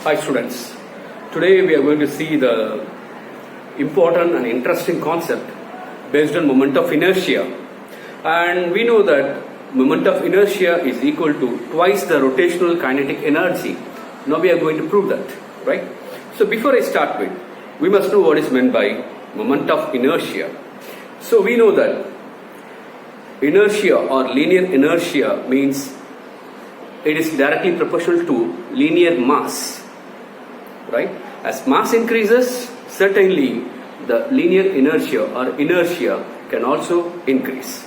Hi students, today we are going to see the important and interesting concept based on moment of inertia, and we know that moment of inertia is equal to twice the rotational kinetic energy. Now we are going to prove that, right? So before I start with, we must know what is meant by moment of inertia. So we know that inertia or linear inertia means it is directly proportional to linear mass, right? As mass increases, certainly the linear inertia or inertia can also increase.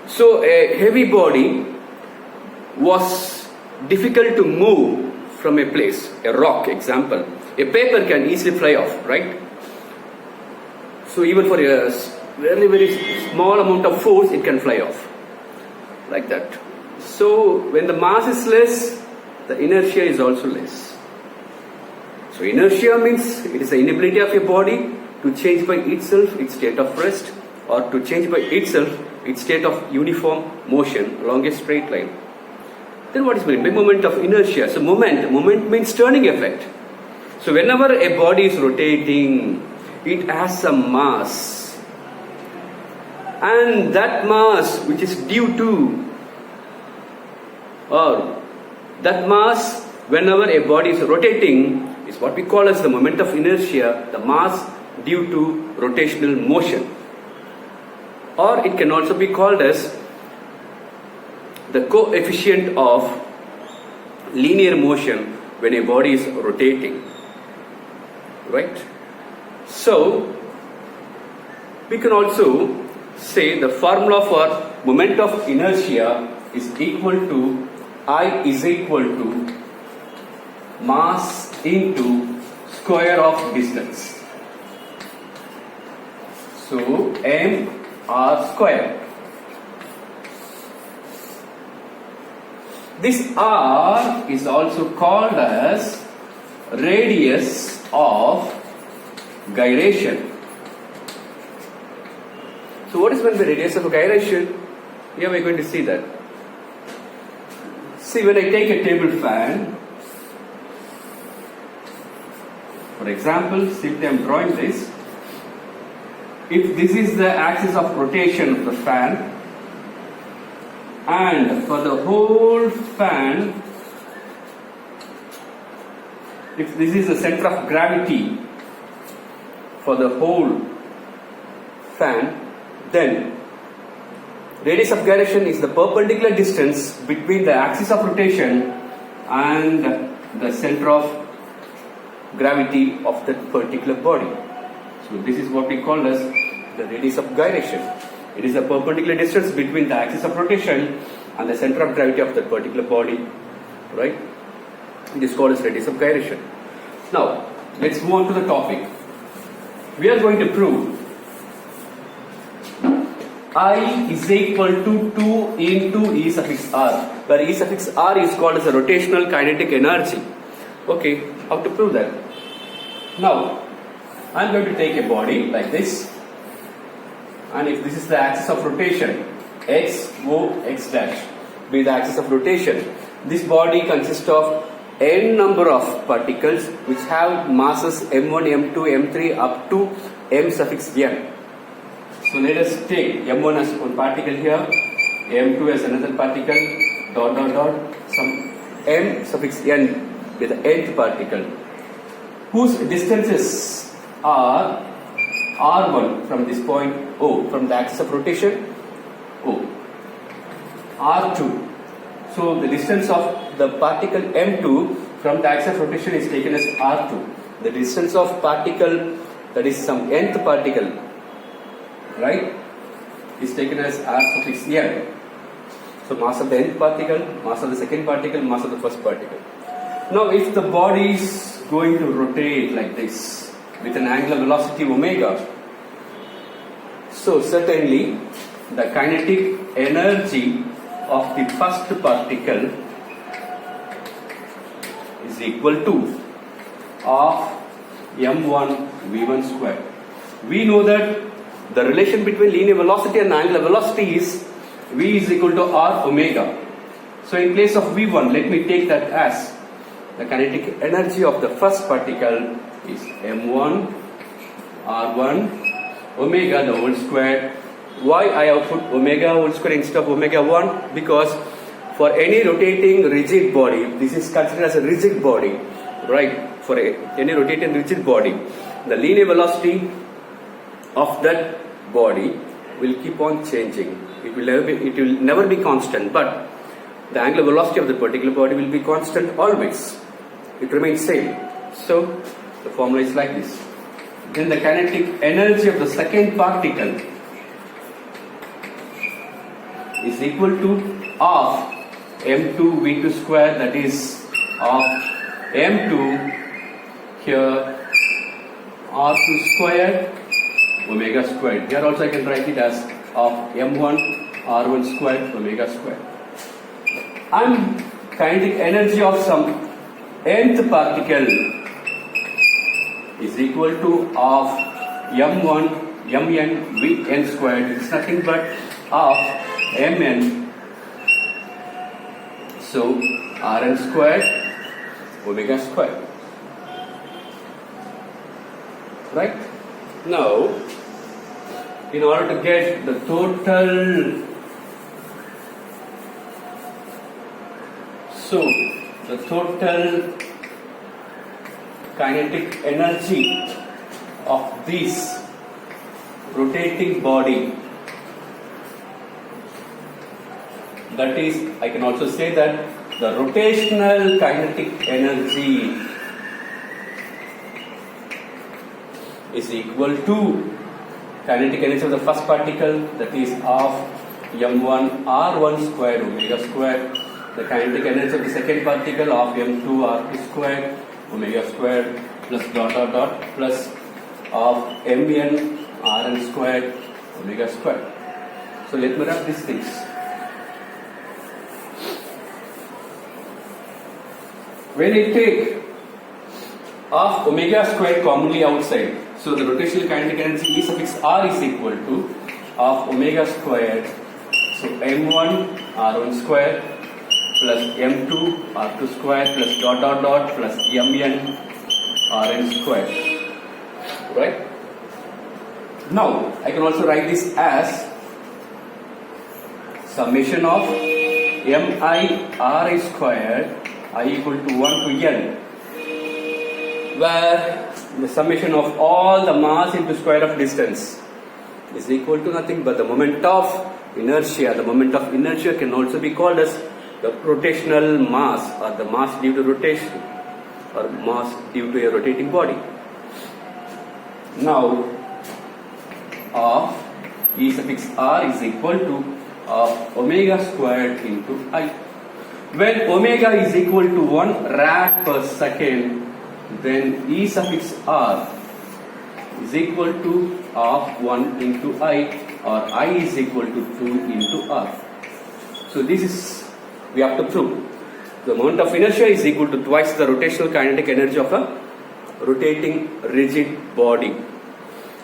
So a heavy body was difficult to move from a place, a rock example. A paper can easily fly off, right? So even for a very, very small amount of force, it can fly off, like that. So when the mass is less, the inertia is also less. So inertia means it is the inability of a body to change by itself its state of rest, or to change by itself its state of uniform motion along a straight line. Then what is meant by moment of inertia? So moment means turning effect. So whenever a body is rotating, it has some mass, and that mass which is due to, or that mass whenever a body is rotating is what we call as the moment of inertia, the mass due to rotational motion. Or it can also be called as the coefficient of linear motion when a body is rotating, right? So we can also say the formula for moment of inertia is equal to I is equal to mass into square of distance. So m r square. This r is also called as radius of gyration. So what is meant by radius of gyration? Here we are going to see that. See, when I take a table fan, for example, simply I am drawing this. If this is the axis of rotation of the fan, and for the whole fan, if this is the center of gravity for the whole fan, then radius of gyration is the perpendicular distance between the axis of rotation and the center of gravity of that particular body. So this is what we call as the radius of gyration. It is the perpendicular distance between the axis of rotation and the center of gravity of that particular body, right? It is called as radius of gyration. Now, let's move on to the topic. We are going to prove I is equal to 2 into E suffix R, where E suffix R is called as a rotational kinetic energy. Okay, how to prove that? Now, I am going to take a body like this, and if this is the axis of rotation, x, O, x dash, be the axis of rotation, this body consists of n number of particles which have masses m1, m2, m3 up to m suffix n. So let us take m1 as one particle here, m2 as another particle, dot dot dot, some m suffix n with the nth particle, whose distances are r1 from this point O, from the axis of rotation O, r2. So the distance of the particle m2 from the axis of rotation is taken as r2. The distance of particle, that is some nth particle, right, is taken as r suffix n. So mass of the nth particle, mass of the second particle, mass of the first particle. Now if the body is going to rotate like this with an angular velocity omega, so certainly the kinetic energy of the first particle is equal to of m1 v1 square. We know that the relation between linear velocity and angular velocity is v is equal to r omega. So in place of v1, let me take that as the kinetic energy of the first particle is m1 r1 omega the whole square. Why I have put omega whole square instead of omega 1? Because for any rotating rigid body, this is considered as a rigid body, right? For any rotating rigid body, the linear velocity of that body will keep on changing. It will never be constant, but the angular velocity of the particular body will be constant always. It remains same. So the formula is like this. Then the kinetic energy of the second particle is equal to half m2 v2 square, that is of m2 here r2 square omega squared. Here also I can write it as of m1 r1 squared omega squared. And kinetic energy of some nth particle is equal to of m1 mn vn squared. It's nothing but of mn, so rn squared omega squared. Right? Now, in order to get the total, so the total kinetic energy of this rotating body, that is, I can also say that the rotational kinetic energy is equal to kinetic energy of the first particle, that is of m1 r1 squared omega squared, the kinetic energy of the second particle of m2 r2 squared omega squared, plus dot dot dot plus of mn rn squared omega squared. So let me write these things. When I take of omega squared commonly outside, so the rotational kinetic energy E suffix r is equal to of omega squared, so m1 r1 square plus m2 r2 square plus dot dot dot plus mn rn square. Right? Now I can also write this as summation of mi r squared I equal to 1 to n, where the summation of all the mass into square of distance is equal to nothing but the moment of inertia. The moment of inertia can also be called as the rotational mass, or the mass due to rotation, or mass due to a rotating body. Now of E suffix r is equal to omega squared into I. When omega is equal to 1 rad per second, then E suffix r is equal to of 1 into I, or I is equal to 2 into r. So this is, we have to prove. The moment of inertia is equal to twice the rotational kinetic energy of a rotating rigid body.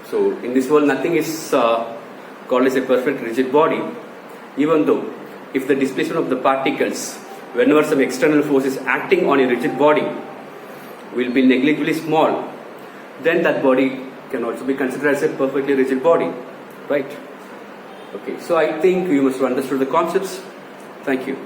So in this world nothing is called as a perfect rigid body, even though if the displacement of the particles whenever some external force is acting on a rigid body will be negligibly small, then that body can also be considered as a perfectly rigid body, right? Okay, so I think you must have understood the concepts. Thank you.